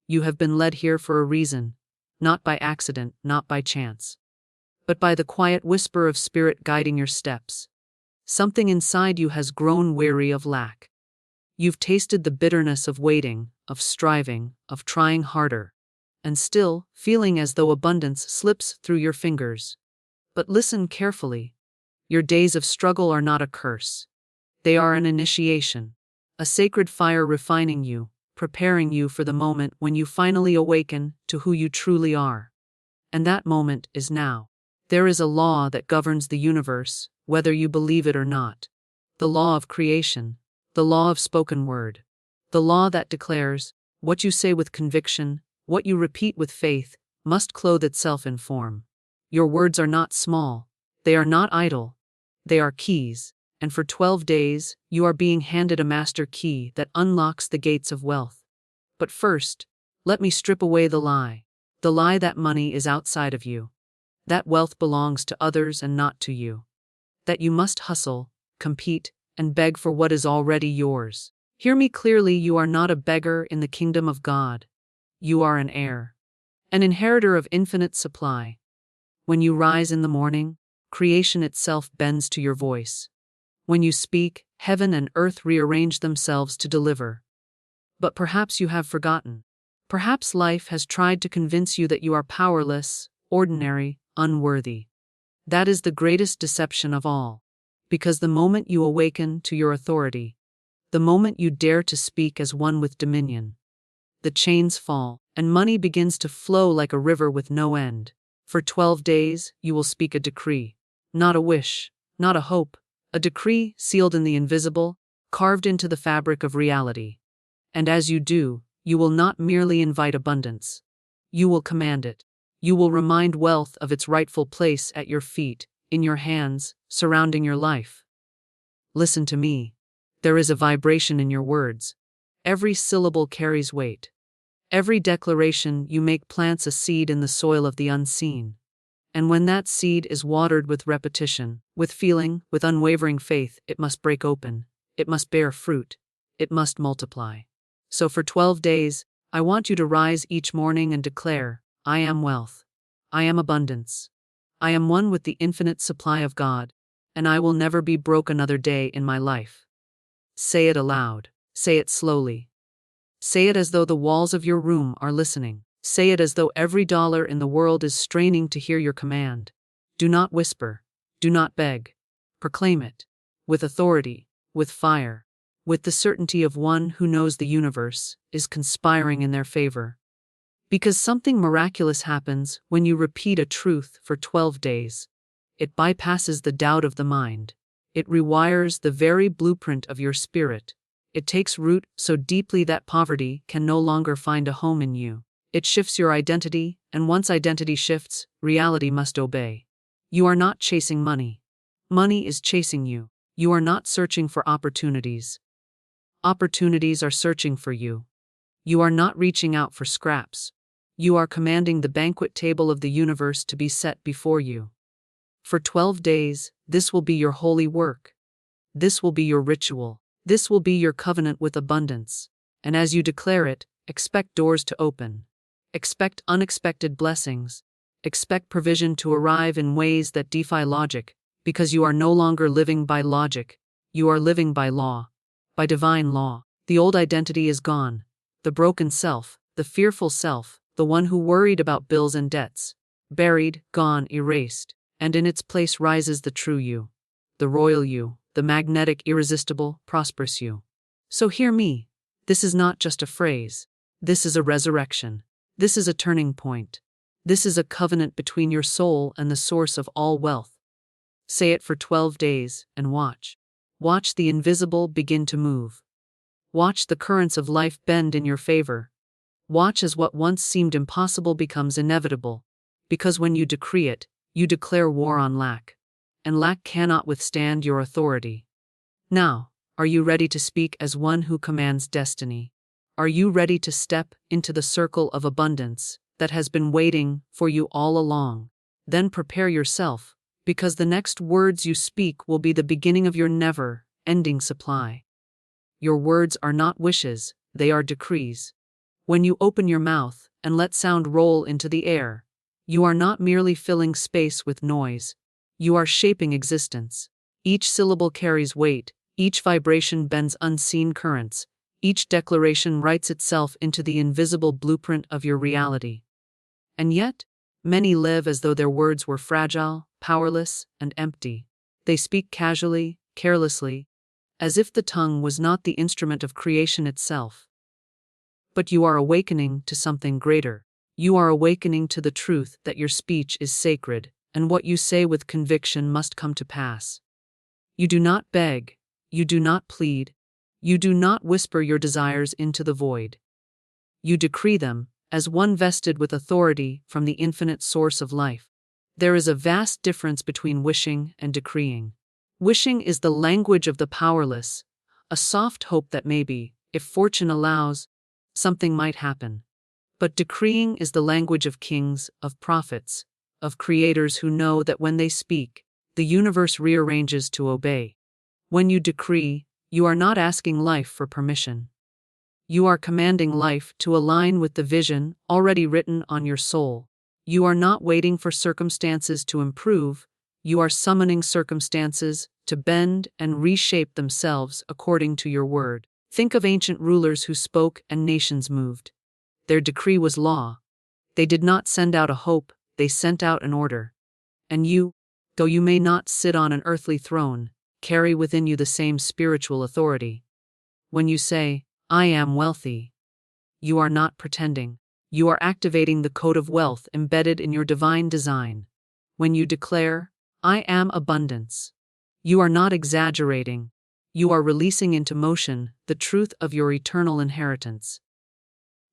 You have been led here for a reason, not by accident, not by chance, but by the quiet whisper of spirit guiding your steps. Something inside you has grown weary of lack. You've tasted the bitterness of waiting, of striving, of trying harder, and still feeling as though abundance slips through your fingers. But listen carefully. Your days of struggle are not a curse. They are an initiation, a sacred fire refining you, preparing you for the moment when you finally awaken to who you truly are. And that moment is now. There is a law that governs the universe, whether you believe it or not. The law of creation, the law of spoken word, the law that declares, what you say with conviction, what you repeat with faith, must clothe itself in form. Your words are not small, they are not idle, they are keys, and for 12 days, you are being handed a master key that unlocks the gates of wealth. But first, let me strip away the lie that money is outside of you, that wealth belongs to others and not to you, that you must hustle, compete, and beg for what is already yours. Hear me clearly, you are not a beggar in the kingdom of God. You are an heir, an inheritor of infinite supply. When you rise in the morning, creation itself bends to your voice. When you speak, heaven and earth rearrange themselves to deliver. But perhaps you have forgotten. Perhaps life has tried to convince you that you are powerless, ordinary, unworthy. That is the greatest deception of all. Because the moment you awaken to your authority, the moment you dare to speak as one with dominion, the chains fall, and money begins to flow like a river with no end. For 12 days, you will speak a decree. Not a wish, not a hope, a decree sealed in the invisible, carved into the fabric of reality. And as you do, you will not merely invite abundance. You will command it. You will remind wealth of its rightful place at your feet, in your hands, surrounding your life. Listen to me. There is a vibration in your words. Every syllable carries weight. Every declaration you make plants a seed in the soil of the unseen. And when that seed is watered with repetition, with feeling, with unwavering faith, it must break open. It must bear fruit. It must multiply. So for 12 days, I want you to rise each morning and declare, I am wealth. I am abundance. I am one with the infinite supply of God, and I will never be broke another day in my life. Say it aloud. Say it slowly. Say it as though the walls of your room are listening. Say it as though every dollar in the world is straining to hear your command. Do not whisper. Do not beg. Proclaim it. With authority, with fire, with the certainty of one who knows the universe is conspiring in their favor. Because something miraculous happens when you repeat a truth for 12 days. It bypasses the doubt of the mind. It rewires the very blueprint of your spirit. It takes root so deeply that poverty can no longer find a home in you. It shifts your identity, and once identity shifts, reality must obey. You are not chasing money. Money is chasing you. You are not searching for opportunities. Opportunities are searching for you. You are not reaching out for scraps. You are commanding the banquet table of the universe to be set before you. For 12 days, this will be your holy work. This will be your ritual. This will be your covenant with abundance. And as you declare it, expect doors to open. Expect unexpected blessings. Expect provision to arrive in ways that defy logic, because you are no longer living by logic. You are living by law. By divine law. The old identity is gone. The broken self, the fearful self, the one who worried about bills and debts. Buried, gone, erased. And in its place rises the true you. The royal you. The magnetic, irresistible, prosperous you. So hear me. This is not just a phrase. This is a resurrection. This is a turning point. This is a covenant between your soul and the source of all wealth. Say it for 12 days and watch. Watch the invisible begin to move. Watch the currents of life bend in your favor. Watch as what once seemed impossible becomes inevitable. Because when you decree it, you declare war on lack. And lack cannot withstand your authority. Now, are you ready to speak as one who commands destiny? Are you ready to step into the circle of abundance that has been waiting for you all along? Then prepare yourself, because the next words you speak will be the beginning of your never-ending supply. Your words are not wishes, they are decrees. When you open your mouth and let sound roll into the air, you are not merely filling space with noise, you are shaping existence. Each syllable carries weight, each vibration bends unseen currents, each declaration writes itself into the invisible blueprint of your reality. And yet, many live as though their words were fragile, powerless, and empty. They speak casually, carelessly, as if the tongue was not the instrument of creation itself. But you are awakening to something greater. You are awakening to the truth that your speech is sacred, and what you say with conviction must come to pass. You do not beg, you do not plead, you do not whisper your desires into the void. You decree them, as one vested with authority from the infinite source of life. There is a vast difference between wishing and decreeing. Wishing is the language of the powerless, a soft hope that maybe, if fortune allows, something might happen. But decreeing is the language of kings, of prophets, of creators who know that when they speak, the universe rearranges to obey. When you decree, you are not asking life for permission. You are commanding life to align with the vision already written on your soul. You are not waiting for circumstances to improve, you are summoning circumstances to bend and reshape themselves according to your word. Think of ancient rulers who spoke and nations moved. Their decree was law. They did not send out a hope, they sent out an order. And you, though you may not sit on an earthly throne, carry within you the same spiritual authority. When you say, "I am wealthy," you are not pretending. You are activating the code of wealth embedded in your divine design. When you declare, "I am abundance," you are not exaggerating. You are releasing into motion the truth of your eternal inheritance.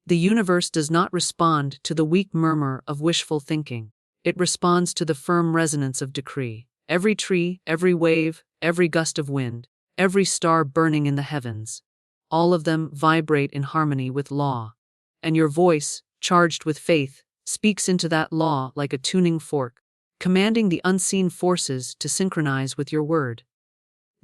The universe does not respond to the weak murmur of wishful thinking. It responds to the firm resonance of decree. Every tree, every wave, every gust of wind, every star burning in the heavens, all of them vibrate in harmony with law. And your voice, charged with faith, speaks into that law like a tuning fork, commanding the unseen forces to synchronize with your word.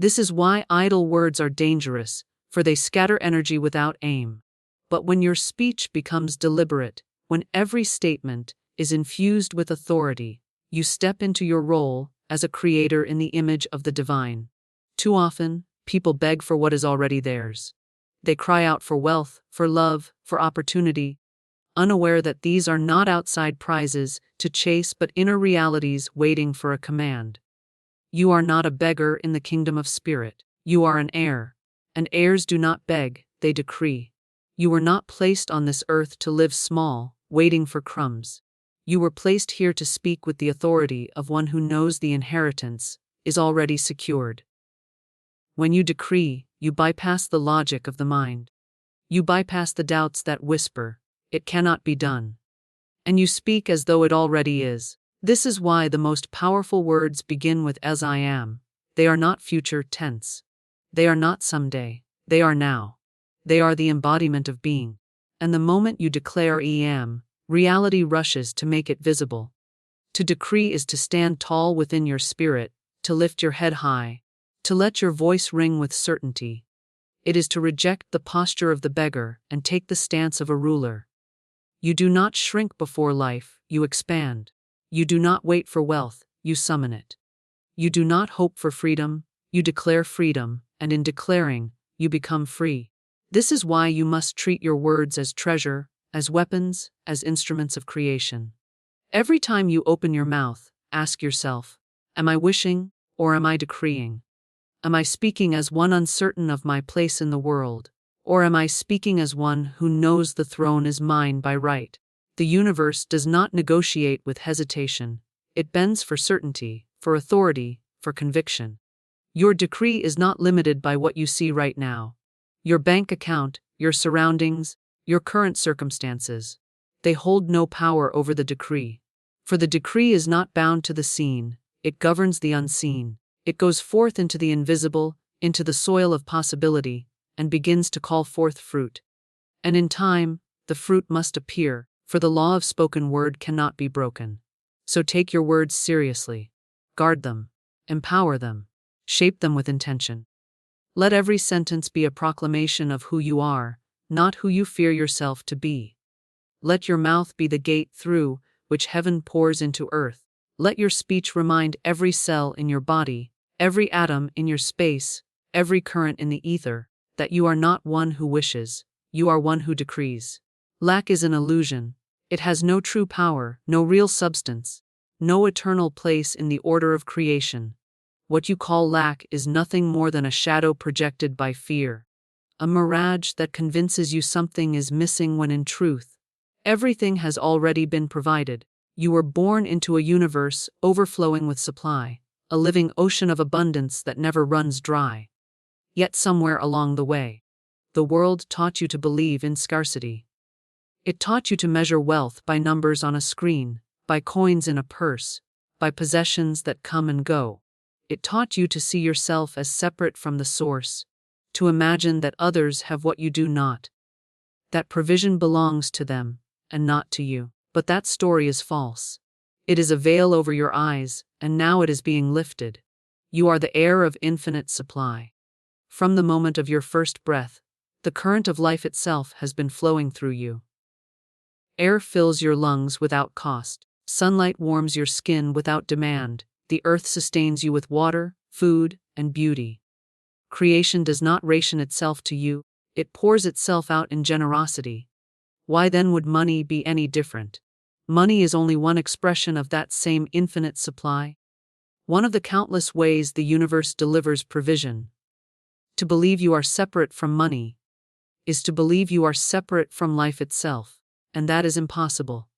This is why idle words are dangerous, for they scatter energy without aim. But when your speech becomes deliberate, when every statement is infused with authority, you step into your role as a creator in the image of the divine. Too often, people beg for what is already theirs. They cry out for wealth, for love, for opportunity, unaware that these are not outside prizes to chase but inner realities waiting for a command. You are not a beggar in the kingdom of spirit. You are an heir, and heirs do not beg, they decree. You were not placed on this earth to live small, waiting for crumbs. You were placed here to speak with the authority of one who knows the inheritance is already secured. When you decree, you bypass the logic of the mind. You bypass the doubts that whisper, "It cannot be done." And you speak as though it already is. This is why the most powerful words begin with "as I am." They are not future tense. They are not someday. They are now. They are the embodiment of being. And the moment you declare "I am," reality rushes to make it visible. To decree is to stand tall within your spirit, to lift your head high, to let your voice ring with certainty. It is to reject the posture of the beggar and take the stance of a ruler. You do not shrink before life, you expand. You do not wait for wealth, you summon it. You do not hope for freedom, you declare freedom, and in declaring, you become free. This is why you must treat your words as treasure, as weapons, as instruments of creation. Every time you open your mouth, ask yourself, am I wishing, or am I decreeing? Am I speaking as one uncertain of my place in the world, or am I speaking as one who knows the throne is mine by right? The universe does not negotiate with hesitation. It bends for certainty, for authority, for conviction. Your decree is not limited by what you see right now. Your bank account, your surroundings, your current circumstances. They hold no power over the decree. For the decree is not bound to the seen, it governs the unseen. It goes forth into the invisible, into the soil of possibility, and begins to call forth fruit. And in time, the fruit must appear, for the law of spoken word cannot be broken. So take your words seriously. Guard them. Empower them. Shape them with intention. Let every sentence be a proclamation of who you are, not who you fear yourself to be. Let your mouth be the gate through which heaven pours into earth. Let your speech remind every cell in your body, every atom in your space, every current in the ether, that you are not one who wishes, you are one who decrees. Lack is an illusion. It has no true power, no real substance, no eternal place in the order of creation. What you call lack is nothing more than a shadow projected by fear, a mirage that convinces you something is missing when in truth, everything has already been provided. You were born into a universe overflowing with supply, a living ocean of abundance that never runs dry. Yet somewhere along the way, the world taught you to believe in scarcity. It taught you to measure wealth by numbers on a screen, by coins in a purse, by possessions that come and go. It taught you to see yourself as separate from the source, to imagine that others have what you do not, that provision belongs to them and not to you. But that story is false. It is a veil over your eyes, and now it is being lifted. You are the heir of infinite supply. From the moment of your first breath, the current of life itself has been flowing through you. Air fills your lungs without cost. Sunlight warms your skin without demand. The earth sustains you with water, food, and beauty. Creation does not ration itself to you, it pours itself out in generosity. Why then would money be any different? Money is only one expression of that same infinite supply. One of the countless ways the universe delivers provision. To believe you are separate from money is to believe you are separate from life itself, and that is impossible.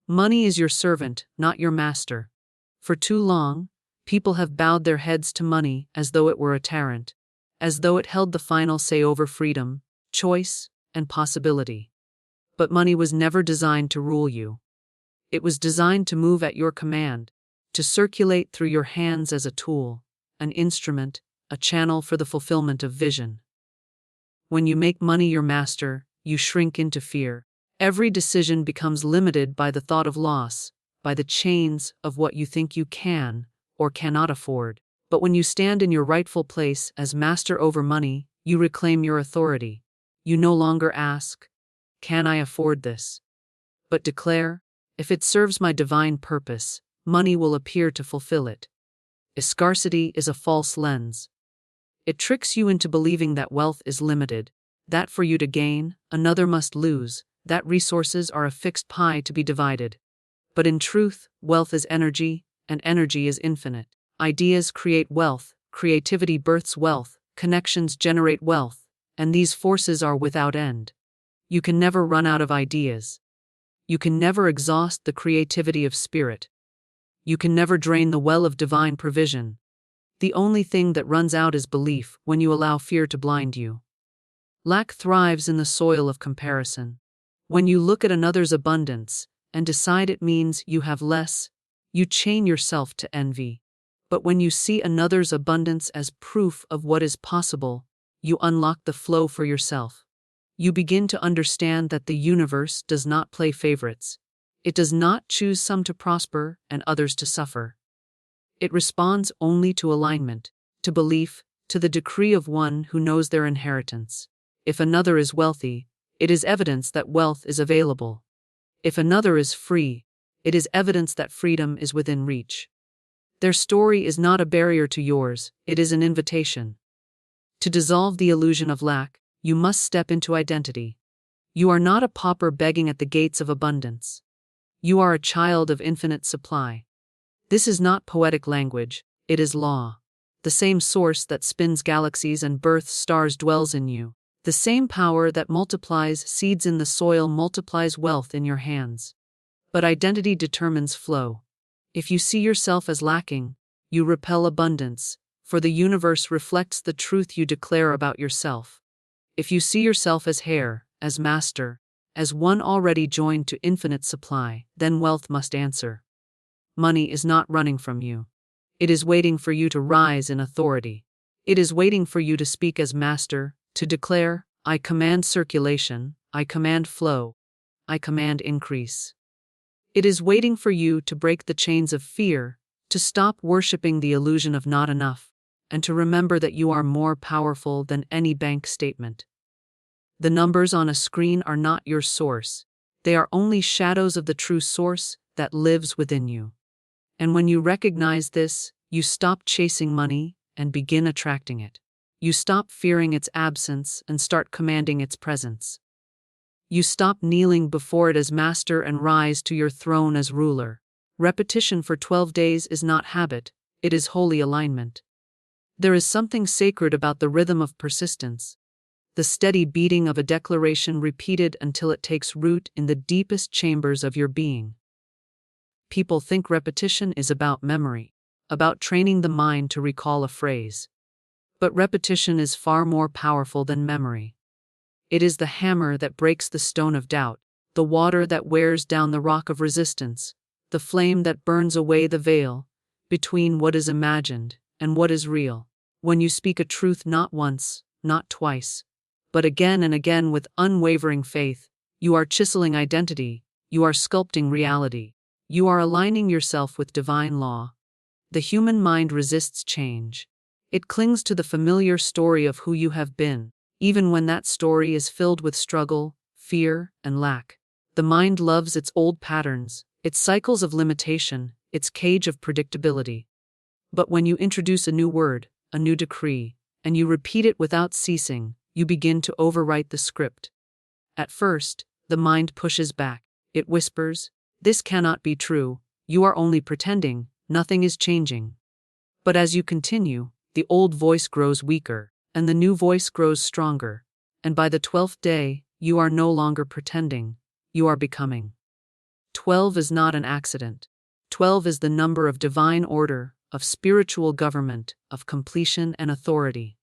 Money is your servant, not your master. For too long, people have bowed their heads to money as though it were a tyrant, as though it held the final say over freedom, choice, and possibility. But money was never designed to rule you. It was designed to move at your command, to circulate through your hands as a tool, an instrument, a channel for the fulfillment of vision. When you make money your master, you shrink into fear. Every decision becomes limited by the thought of loss, by the chains of what you think you can or cannot afford. But when you stand in your rightful place as master over money, you reclaim your authority. You no longer ask, "Can I afford this?" but declare, "If it serves my divine purpose, money will appear to fulfill it." Scarcity is a false lens. It tricks you into believing that wealth is limited, that for you to gain, another must lose, that resources are a fixed pie to be divided. But in truth, wealth is energy, and energy is infinite. Ideas create wealth, creativity births wealth, connections generate wealth, and these forces are without end. You can never run out of ideas. You can never exhaust the creativity of spirit. You can never drain the well of divine provision. The only thing that runs out is belief when you allow fear to blind you. Lack thrives in the soil of comparison. When you look at another's abundance and decide it means you have less, you chain yourself to envy. But when you see another's abundance as proof of what is possible, you unlock the flow for yourself. You begin to understand that the universe does not play favorites. It does not choose some to prosper and others to suffer. It responds only to alignment, to belief, to the decree of one who knows their inheritance. If another is wealthy, it is evidence that wealth is available. If another is free, it is evidence that freedom is within reach. Their story is not a barrier to yours, it is an invitation. To dissolve the illusion of lack, you must step into identity. You are not a pauper begging at the gates of abundance. You are a child of infinite supply. This is not poetic language, it is law. The same source that spins galaxies and births stars dwells in you. The same power that multiplies seeds in the soil multiplies wealth in your hands. But identity determines flow. If you see yourself as lacking, you repel abundance, for the universe reflects the truth you declare about yourself. If you see yourself as heir, as master, as one already joined to infinite supply, then wealth must answer. Money is not running from you. It is waiting for you to rise in authority. It is waiting for you to speak as master, to declare, "I command circulation, I command flow, I command increase." It is waiting for you to break the chains of fear, to stop worshiping the illusion of not enough, and to remember that you are more powerful than any bank statement. The numbers on a screen are not your source. They are only shadows of the true source that lives within you. And when you recognize this, you stop chasing money and begin attracting it. You stop fearing its absence and start commanding its presence. You stop kneeling before it as master and rise to your throne as ruler. Repetition for 12 days is not habit, it is holy alignment. There is something sacred about the rhythm of persistence, the steady beating of a declaration repeated until it takes root in the deepest chambers of your being. People think repetition is about memory, about training the mind to recall a phrase. But repetition is far more powerful than memory. It is the hammer that breaks the stone of doubt, the water that wears down the rock of resistance, the flame that burns away the veil between what is imagined and what is real. When you speak a truth not once, not twice, but again and again with unwavering faith, you are chiseling identity, you are sculpting reality, you are aligning yourself with divine law. The human mind resists change. It clings to the familiar story of who you have been, even when that story is filled with struggle, fear, and lack. The mind loves its old patterns, its cycles of limitation, its cage of predictability. But when you introduce a new word, a new decree, and you repeat it without ceasing, you begin to overwrite the script. At first, the mind pushes back. It whispers, "This cannot be true, you are only pretending, nothing is changing." But as you continue, the old voice grows weaker, and the new voice grows stronger, and by the 12th day, you are no longer pretending, you are becoming. 12 is not an accident. 12 is the number of divine order, of spiritual government, of completion and authority.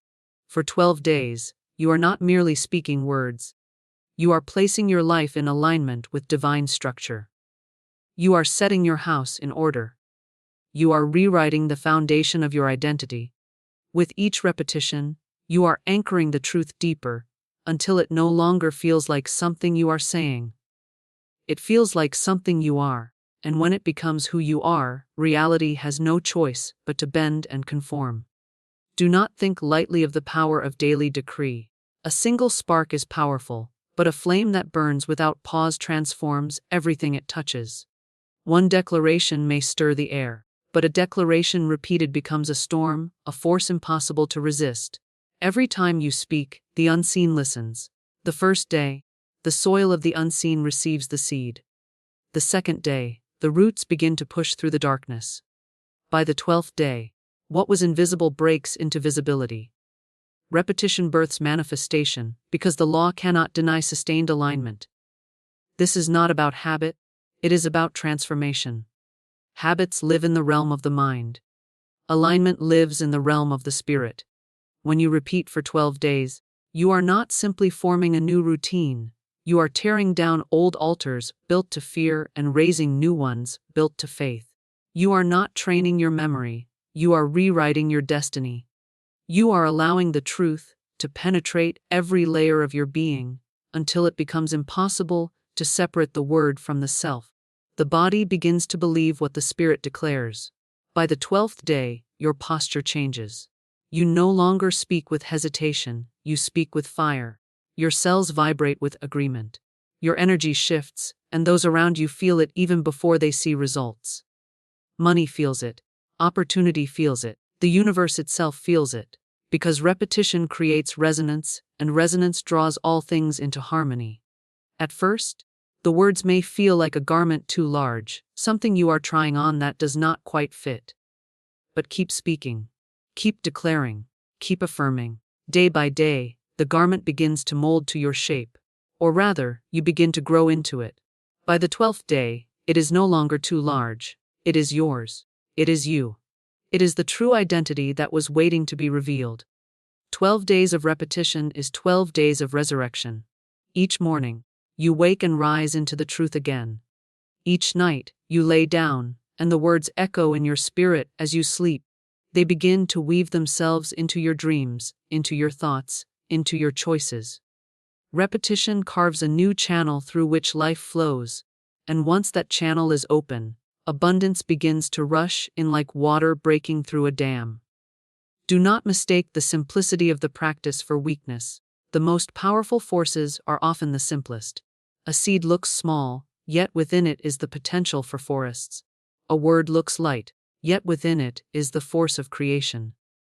For 12 days, you are not merely speaking words. You are placing your life in alignment with divine structure. You are setting your house in order. You are rewriting the foundation of your identity. With each repetition, you are anchoring the truth deeper, until it no longer feels like something you are saying. It feels like something you are, and when it becomes who you are, reality has no choice but to bend and conform. Do not think lightly of the power of daily decree. A single spark is powerful, but a flame that burns without pause transforms everything it touches. One declaration may stir the air, but a declaration repeated becomes a storm, a force impossible to resist. Every time you speak, the unseen listens. The first day, the soil of the unseen receives the seed. The second day, the roots begin to push through the darkness. By the 12th day, what was invisible breaks into visibility. Repetition births manifestation, because the law cannot deny sustained alignment. This is not about habit, it is about transformation. Habits live in the realm of the mind. Alignment lives in the realm of the spirit. When you repeat for 12 days, you are not simply forming a new routine, you are tearing down old altars built to fear and raising new ones built to faith. You are not training your memory, you are rewriting your destiny. You are allowing the truth to penetrate every layer of your being until it becomes impossible to separate the word from the self. The body begins to believe what the spirit declares. By the 12th day, your posture changes. You no longer speak with hesitation, you speak with fire. Your cells vibrate with agreement. Your energy shifts, and those around you feel it even before they see results. Money feels it. Opportunity feels it. The universe itself feels it. Because repetition creates resonance, and resonance draws all things into harmony. At first, the words may feel like a garment too large, something you are trying on that does not quite fit. But keep speaking. Keep declaring. Keep affirming. Day by day, the garment begins to mold to your shape. Or rather, you begin to grow into it. By the 12th day, it is no longer too large. It is yours. It is you. It is the true identity that was waiting to be revealed. 12 days of repetition is 12 days of resurrection. Each morning, you wake and rise into the truth again. Each night, you lay down, and the words echo in your spirit as you sleep. They begin to weave themselves into your dreams, into your thoughts, into your choices. Repetition carves a new channel through which life flows, and once that channel is open, abundance begins to rush in like water breaking through a dam. Do not mistake the simplicity of the practice for weakness. The most powerful forces are often the simplest. A seed looks small, yet within it is the potential for forests. A word looks light, yet within it is the force of creation.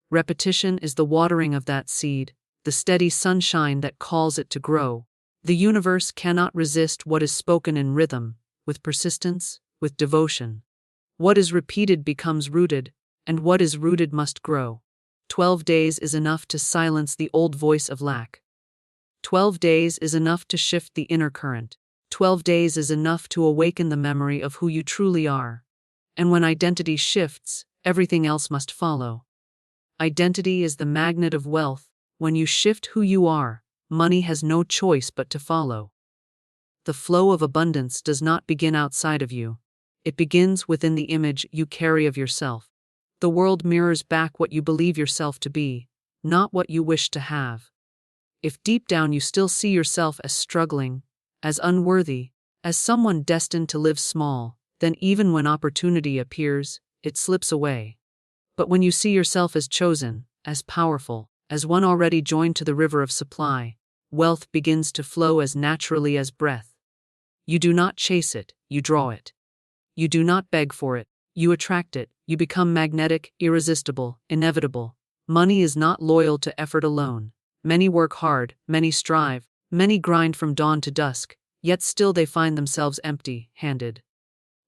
Repetition is the watering of that seed, the steady sunshine that calls it to grow. The universe cannot resist what is spoken in rhythm, with persistence, with devotion. What is repeated becomes rooted, and what is rooted must grow. 12 days is enough to silence the old voice of lack. 12 days is enough to shift the inner current. 12 days is enough to awaken the memory of who you truly are. And when identity shifts, everything else must follow. Identity is the magnet of wealth. When you shift who you are, money has no choice but to follow. The flow of abundance does not begin outside of you. It begins within the image you carry of yourself. The world mirrors back what you believe yourself to be, not what you wish to have. If deep down you still see yourself as struggling, as unworthy, as someone destined to live small, then even when opportunity appears, it slips away. But when you see yourself as chosen, as powerful, as one already joined to the river of supply, wealth begins to flow as naturally as breath. You do not chase it, you draw it. You do not beg for it, you attract it. You become magnetic, irresistible, inevitable. Money is not loyal to effort alone. Many work hard, many strive, many grind from dawn to dusk, yet still they find themselves empty-handed.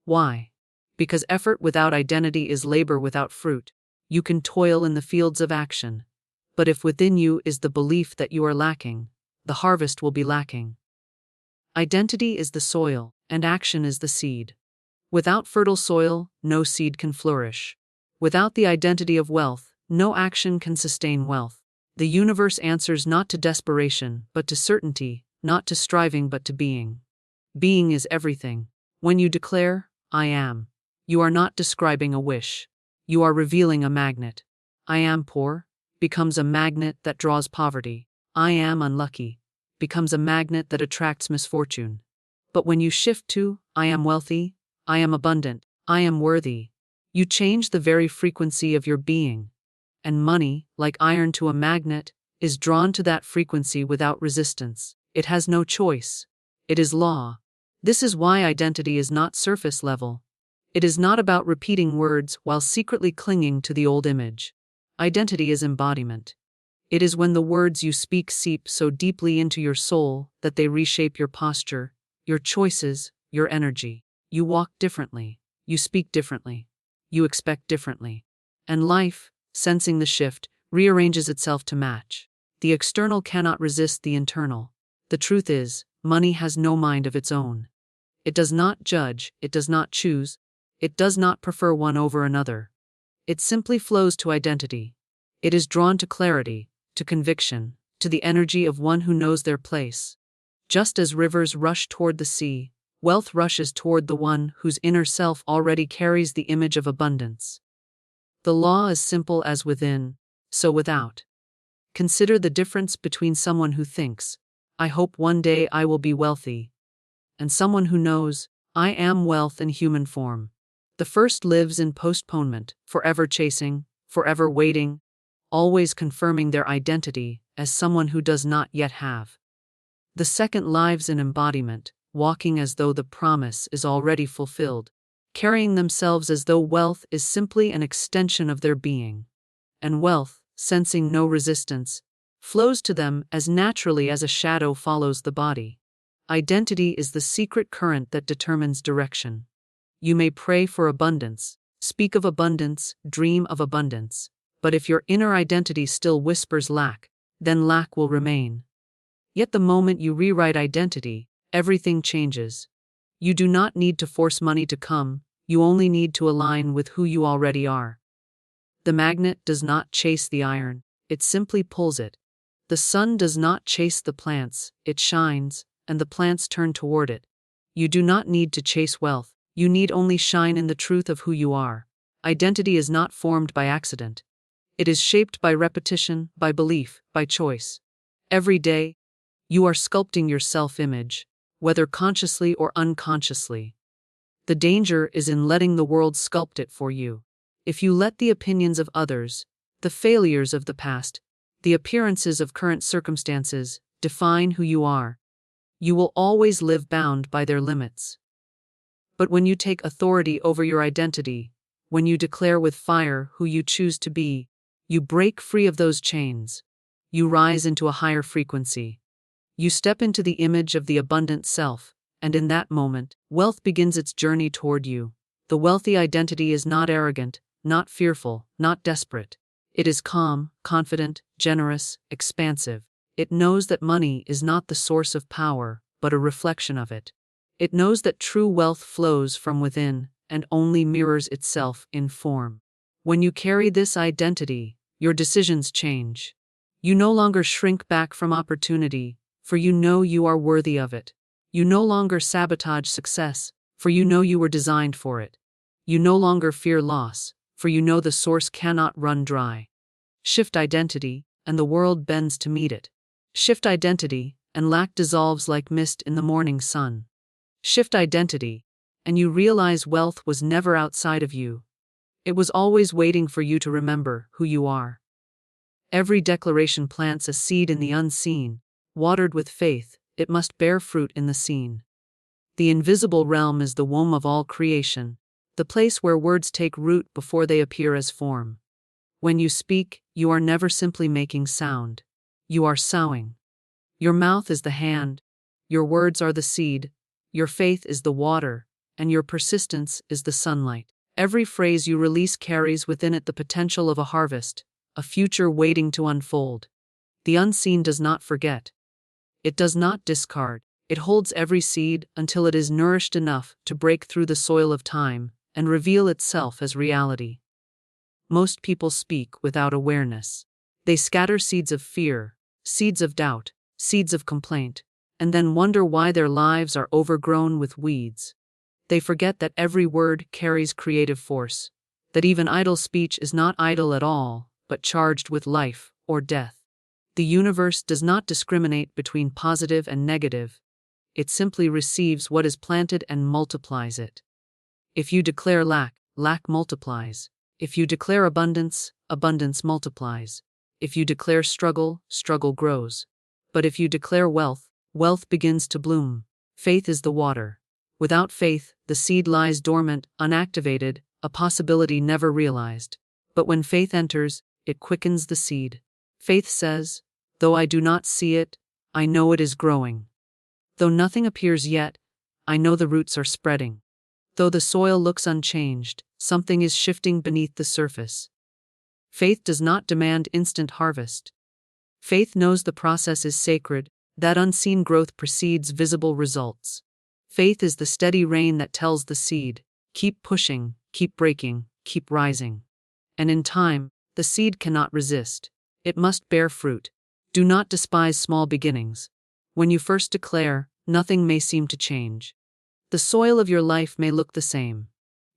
Why? Because effort without identity is labor without fruit. You can toil in the fields of action, but if within you is the belief that you are lacking, the harvest will be lacking. Identity is the soil, and action is the seed. Without fertile soil, no seed can flourish. Without the identity of wealth, no action can sustain wealth. The universe answers not to desperation, but to certainty, not to striving, but to being. Being is everything. When you declare, I am, you are not describing a wish. You are revealing a magnet. I am poor becomes a magnet that draws poverty. I am unlucky becomes a magnet that attracts misfortune. But when you shift to, I am wealthy, I am abundant, I am worthy, you change the very frequency of your being. And money, like iron to a magnet, is drawn to that frequency without resistance. It has no choice. It is law. This is why identity is not surface level. It is not about repeating words while secretly clinging to the old image. Identity is embodiment. It is when the words you speak seep so deeply into your soul that they reshape your posture, your choices, your energy. You walk differently, you speak differently, you expect differently. And life, sensing the shift, rearranges itself to match. The external cannot resist the internal. The truth is, money has no mind of its own. It does not judge, it does not choose, it does not prefer one over another. It simply flows to identity. It is drawn to clarity, to conviction, to the energy of one who knows their place. Just as rivers rush toward the sea, wealth rushes toward the one whose inner self already carries the image of abundance. The law is simple as within, so without. Consider the difference between someone who thinks, I hope one day I will be wealthy, and someone who knows, I am wealth in human form. The first lives in postponement, forever chasing, forever waiting, always confirming their identity as someone who does not yet have. The second lives in embodiment, walking as though the promise is already fulfilled, carrying themselves as though wealth is simply an extension of their being. And wealth, sensing no resistance, flows to them as naturally as a shadow follows the body. Identity is the secret current that determines direction. You may pray for abundance, speak of abundance, dream of abundance, but if your inner identity still whispers lack, then lack will remain. Yet the moment you rewrite identity, everything changes. You do not need to force money to come, you only need to align with who you already are. The magnet does not chase the iron, it simply pulls it. The sun does not chase the plants, it shines, and the plants turn toward it. You do not need to chase wealth, you need only shine in the truth of who you are. Identity is not formed by accident. It is shaped by repetition, by belief, by choice. Every day, you are sculpting your self-image, whether consciously or unconsciously. The danger is in letting the world sculpt it for you. If you let the opinions of others, the failures of the past, The appearances of current circumstances define who you are. You will always live bound by their limits. But when you take authority over your identity, when you declare with fire who you choose to be, you break free of those chains. You rise into a higher frequency. You step into the image of the abundant self, and in that moment, wealth begins its journey toward you. The wealthy identity is not arrogant, not fearful, not desperate. It is calm, confident, generous, expansive. It knows that money is not the source of power, but a reflection of it. It knows that true wealth flows from within and only mirrors itself in form. When you carry this identity, your decisions change. You no longer shrink back from opportunity, for you know you are worthy of it. You no longer sabotage success, for you know you were designed for it. You no longer fear loss, for you know the source cannot run dry. Shift identity, and the world bends to meet it. Shift identity, and lack dissolves like mist in the morning sun. Shift identity, and you realize wealth was never outside of you. It was always waiting for you to remember who you are. Every declaration plants a seed in the unseen. Watered with faith, it must bear fruit in the seen. The invisible realm is the womb of all creation, the place where words take root before they appear as form. When you speak, you are never simply making sound. You are sowing. Your mouth is the hand, your words are the seed, your faith is the water, and your persistence is the sunlight. Every phrase you release carries within it the potential of a harvest, a future waiting to unfold. The unseen does not forget. It does not discard. It holds every seed until it is nourished enough to break through the soil of time and reveal itself as reality. Most people speak without awareness. They scatter seeds of fear, seeds of doubt, seeds of complaint, and then wonder why their lives are overgrown with weeds. They forget that every word carries creative force, that even idle speech is not idle at all, but charged with life or death. The universe does not discriminate between positive and negative. It simply receives what is planted and multiplies it. If you declare lack, lack multiplies. If you declare abundance, abundance multiplies. If you declare struggle, struggle grows. But if you declare wealth, wealth begins to bloom. Faith is the water. Without faith, the seed lies dormant, unactivated, a possibility never realized. But when faith enters, it quickens the seed. Faith says, though I do not see it, I know it is growing. Though nothing appears yet, I know the roots are spreading. Though the soil looks unchanged, something is shifting beneath the surface. Faith does not demand instant harvest. Faith knows the process is sacred, that unseen growth precedes visible results. Faith is the steady rain that tells the seed, keep pushing, keep breaking, keep rising. And in time, the seed cannot resist. It must bear fruit. Do not despise small beginnings. When you first declare, nothing may seem to change. The soil of your life may look the same.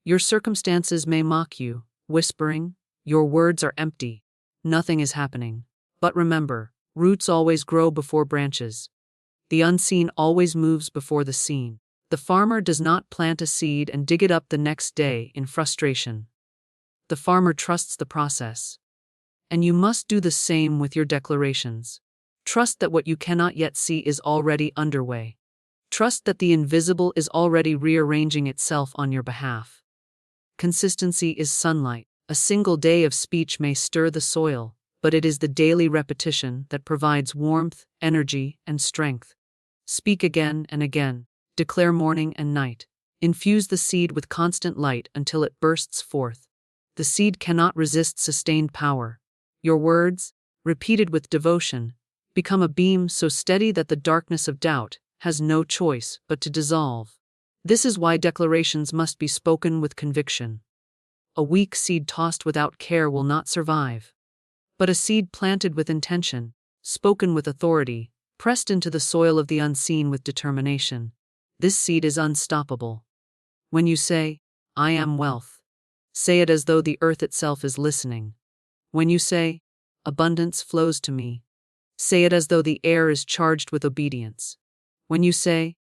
Your circumstances may mock you, whispering, your words are empty. Nothing is happening. But remember, roots always grow before branches. The unseen always moves before the seen. The farmer does not plant a seed and dig it up the next day in frustration. The farmer trusts the process. And you must do the same with your declarations. Trust that what you cannot yet see is already underway. Trust that the invisible is already rearranging itself on your behalf. Consistency is sunlight. A single day of speech may stir the soil, but it is the daily repetition that provides warmth, energy, and strength. Speak again and again. Declare morning and night. Infuse the seed with constant light until it bursts forth. The seed cannot resist sustained power. Your words, repeated with devotion, become a beam so steady that the darkness of doubt has no choice but to dissolve. This is why declarations must be spoken with conviction. A weak seed tossed without care will not survive. But a seed planted with intention, spoken with authority, pressed into the soil of the unseen with determination, this seed is unstoppable. When you say, I am wealth, say it as though the earth itself is listening. When you say, abundance flows to me, say it as though the air is charged with obedience. When you say,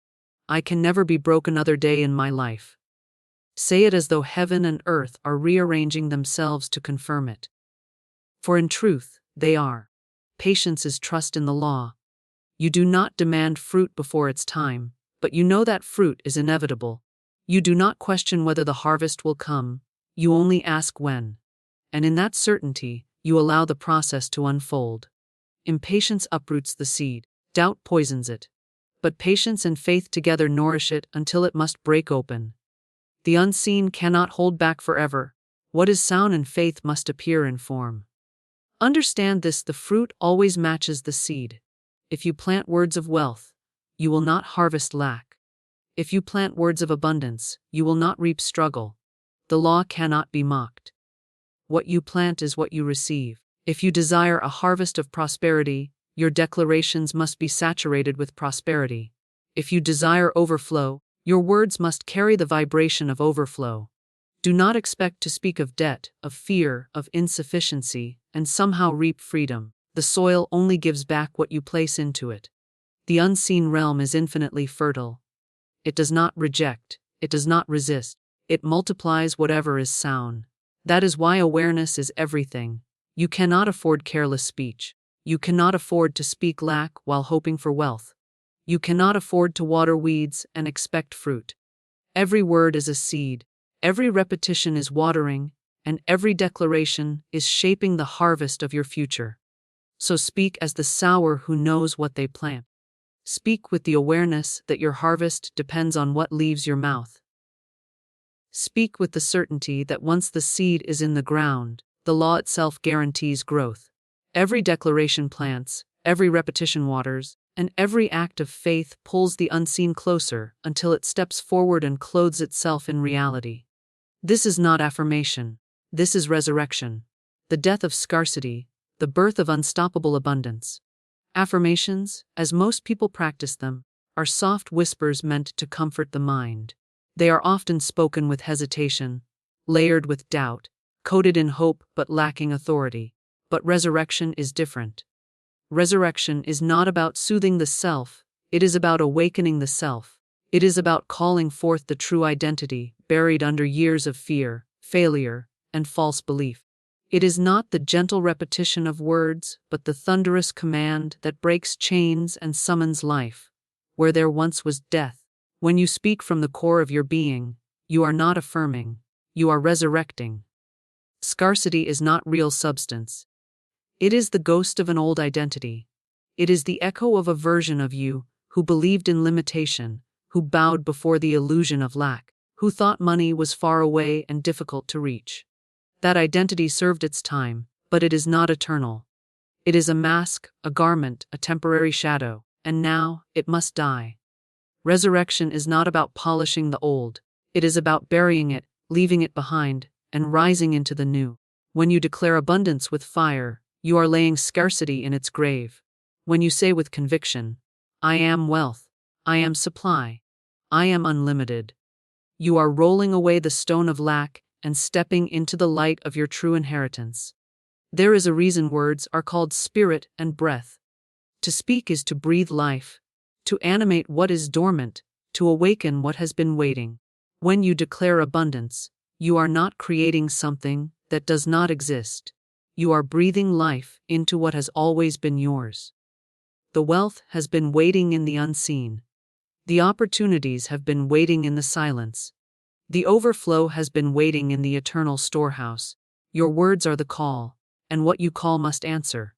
I can never be broke another day in my life, say it as though heaven and earth are rearranging themselves to confirm it. For in truth, they are. Patience is trust in the law. You do not demand fruit before its time, but you know that fruit is inevitable. You do not question whether the harvest will come, you only ask when. And in that certainty, you allow the process to unfold. Impatience uproots the seed, doubt poisons it. But patience and faith together nourish it until it must break open. The unseen cannot hold back forever. What is sown in faith must appear in form. Understand this: the fruit always matches the seed. If you plant words of wealth, you will not harvest lack. If you plant words of abundance, you will not reap struggle. The law cannot be mocked. What you plant is what you receive. If you desire a harvest of prosperity, your declarations must be saturated with prosperity. If you desire overflow, your words must carry the vibration of overflow. Do not expect to speak of debt, of fear, of insufficiency, and somehow reap freedom. The soil only gives back what you place into it. The unseen realm is infinitely fertile. It does not reject, it does not resist, it multiplies whatever is sown. That is why awareness is everything. You cannot afford careless speech. You cannot afford to speak lack while hoping for wealth. You cannot afford to water weeds and expect fruit. Every word is a seed, every repetition is watering, and every declaration is shaping the harvest of your future. So speak as the sower who knows what they plant. Speak with the awareness that your harvest depends on what leaves your mouth. Speak with the certainty that once the seed is in the ground, the law itself guarantees growth. Every declaration plants, every repetition waters, and every act of faith pulls the unseen closer until it steps forward and clothes itself in reality. This is not affirmation. This is resurrection. The death of scarcity, the birth of unstoppable abundance. Affirmations, as most people practice them, are soft whispers meant to comfort the mind. They are often spoken with hesitation, layered with doubt, coated in hope but lacking authority. But resurrection is different. Resurrection is not about soothing the self, it is about awakening the self. It is about calling forth the true identity buried under years of fear, failure, and false belief. It is not the gentle repetition of words, but the thunderous command that breaks chains and summons life, where there once was death. When you speak from the core of your being, you are not affirming, you are resurrecting. Scarcity is not real substance. It is the ghost of an old identity. It is the echo of a version of you who believed in limitation, who bowed before the illusion of lack, who thought money was far away and difficult to reach. That identity served its time, but it is not eternal. It is a mask, a garment, a temporary shadow, and now it must die. Resurrection is not about polishing the old. It is about burying it, leaving it behind, and rising into the new. When you declare abundance with fire, you are laying scarcity in its grave. When you say with conviction, I am wealth, I am supply, I am unlimited, you are rolling away the stone of lack and stepping into the light of your true inheritance. There is a reason words are called spirit and breath. To speak is to breathe life, to animate what is dormant, to awaken what has been waiting. When you declare abundance, you are not creating something that does not exist. You are breathing life into what has always been yours. The wealth has been waiting in the unseen. The opportunities have been waiting in the silence. The overflow has been waiting in the eternal storehouse. Your words are the call, and what you call must answer.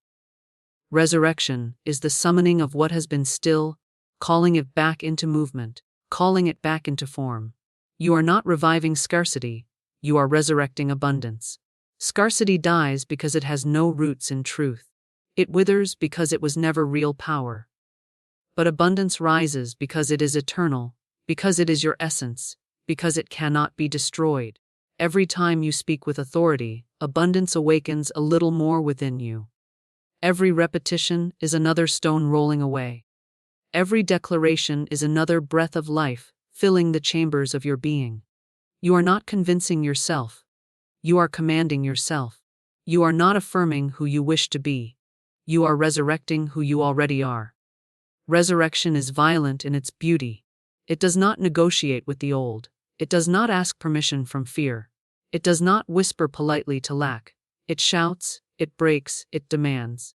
Resurrection is the summoning of what has been still, calling it back into movement, calling it back into form. You are not reviving scarcity, you are resurrecting abundance. Scarcity dies because it has no roots in truth. It withers because it was never real power. But abundance rises because it is eternal, because it is your essence, because it cannot be destroyed. Every time you speak with authority, abundance awakens a little more within you. Every repetition is another stone rolling away. Every declaration is another breath of life, filling the chambers of your being. You are not convincing yourself. You are commanding yourself. You are not affirming who you wish to be. You are resurrecting who you already are. Resurrection is violent in its beauty. It does not negotiate with the old. It does not ask permission from fear. It does not whisper politely to lack. It shouts, it breaks, it demands.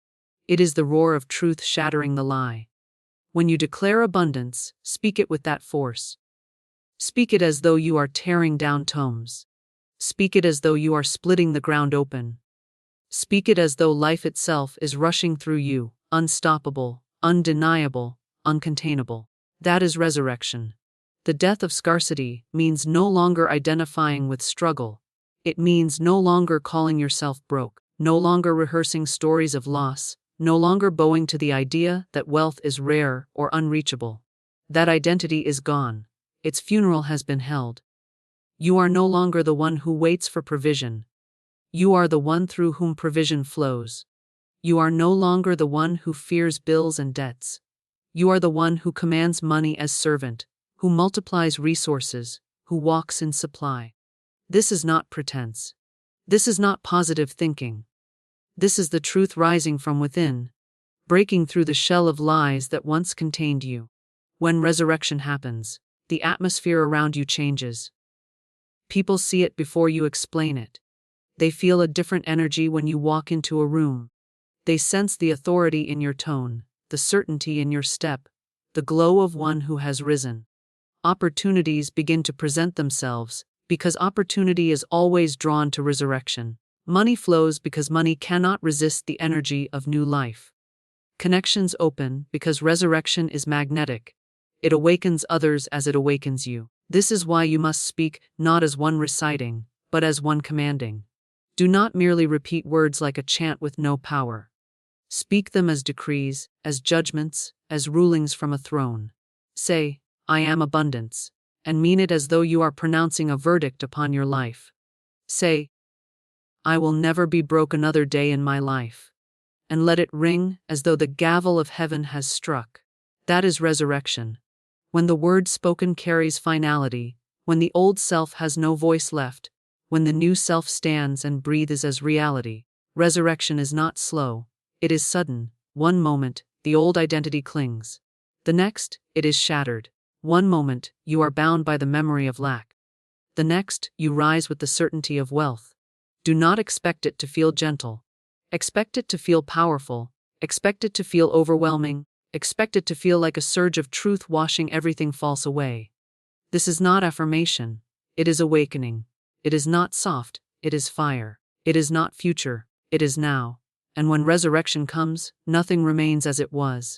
It is the roar of truth shattering the lie. When you declare abundance, speak it with that force. Speak it as though you are tearing down tomes. Speak it as though you are splitting the ground open. Speak it as though life itself is rushing through you, unstoppable, undeniable, uncontainable. That is resurrection. The death of scarcity means no longer identifying with struggle. It means no longer calling yourself broke, no longer rehearsing stories of loss, no longer bowing to the idea that wealth is rare or unreachable. That identity is gone. Its funeral has been held. You are no longer the one who waits for provision. You are the one through whom provision flows. You are no longer the one who fears bills and debts. You are the one who commands money as servant, who multiplies resources, who walks in supply. This is not pretense. This is not positive thinking. This is the truth rising from within, breaking through the shell of lies that once contained you. When resurrection happens, the atmosphere around you changes. People see it before you explain it. They feel a different energy when you walk into a room. They sense the authority in your tone, the certainty in your step, the glow of one who has risen. Opportunities begin to present themselves, because opportunity is always drawn to resurrection. Money flows because money cannot resist the energy of new life. Connections open because resurrection is magnetic. It awakens others as it awakens you. This is why you must speak not as one reciting, but as one commanding. Do not merely repeat words like a chant with no power. Speak them as decrees, as judgments, as rulings from a throne. Say, I am abundance, and mean it as though you are pronouncing a verdict upon your life. Say, I will never be broke another day in my life. And let it ring as though the gavel of heaven has struck. That is resurrection. When the word spoken carries finality, when the old self has no voice left, when the new self stands and breathes as reality. Resurrection is not slow, it is sudden. One moment, the old identity clings. The next, it is shattered. One moment, you are bound by the memory of lack. The next, you rise with the certainty of wealth. Do not expect it to feel gentle. Expect it to feel powerful. Expect it to feel overwhelming. Expect it to feel like a surge of truth washing everything false away. This is not affirmation. It is awakening. It is not soft. It is fire. It is not future. It is now. And when resurrection comes, nothing remains as it was.